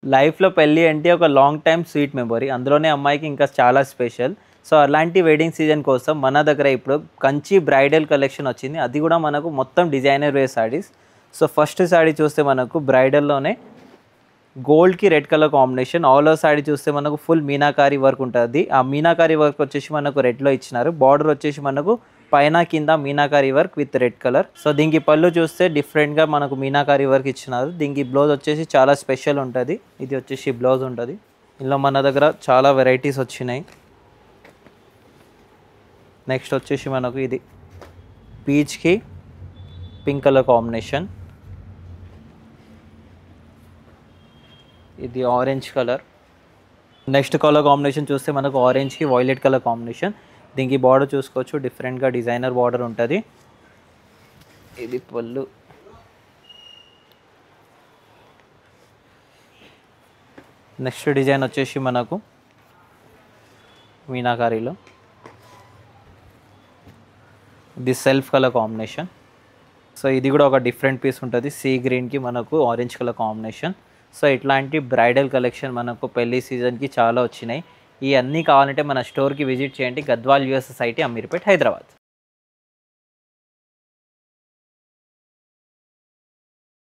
లైఫ్‌లో పెళ్లి అంటే ఒక లాంగ్ టైమ్ స్వీట్ మెమరీ. అందులోనే అమ్మాయికి ఇంకా చాలా స్పెషల్. సో, అలాంటి వెడ్డింగ్ సీజన్ కోసం మన దగ్గర ఇప్పుడు కంచి బ్రైడల్ కలెక్షన్ వచ్చింది. అది కూడా మనకు మొత్తం designer wear sarees. So, first saree చూస్తే మనకు బ్రైడల్‌లోనే గోల్డ్‌కి red colour combination. All over saree చూస్తే మనకు ఫుల్ మీనాకారి వర్క్ ఉంటది. ఆ మీనాకారి వర్క్ వచ్చేసి మనకు రెడ్‌లో ఇచ్చినారు. బార్డర్ వచ్చేసి మనకు పైన కింద meenakari work with red colour. So, దీనికి పళ్ళు చూస్తే డిఫరెంట్‌గా మనకు మీనాకారి వర్క్ ఇచ్చినారు. దీనికి బ్లౌజ్ వచ్చేసి చాలా స్పెషల్ ఉంటది. ఇది వచ్చేసి బ్లౌజ్ ఉంటది. ఇందులో మన దగ్గర చాలా వెరైటీస్ వచ్చినాయి. నెక్స్ట్ వచ్చేసి మనకు ఇది పీచ్‌కి పింక్ కలర్ కాంబినేషన్. ఇది orange colour. Next colour combination చూస్తే మనకు ఆరెంజ్‌కి వైలెట్ కలర్ కాంబినేషన్. దీనికి బార్డర్ చూసుకోవచ్చు, డిఫరెంట్‌గా డిజైనర్ బార్డర్ ఉంటది. ఇది పళ్ళు. నెక్స్ట్ డిజైన్ వచ్చేసి మనకు మీనాకారిలో ఇది సెల్ఫ్ కలర్ కాంబినేషన్. సో, ఇది కూడా ఒక డిఫరెంట్ పీస్ ఉంటుంది. సీ గ్రీన్‌కి మనకు ఆరెంజ్ కలర్ కాంబినేషన్. సో, ఇట్లాంటి బ్రైడల్ కలెక్షన్ మనకు పెళ్లి సీజన్‌కి చాలా వచ్చినాయి. ఇవన్నీ కావాలంటే మన స్టోర్‌కి విజిట్ చేయండి. Gadwal US society, Ameerpet, Hyderabad.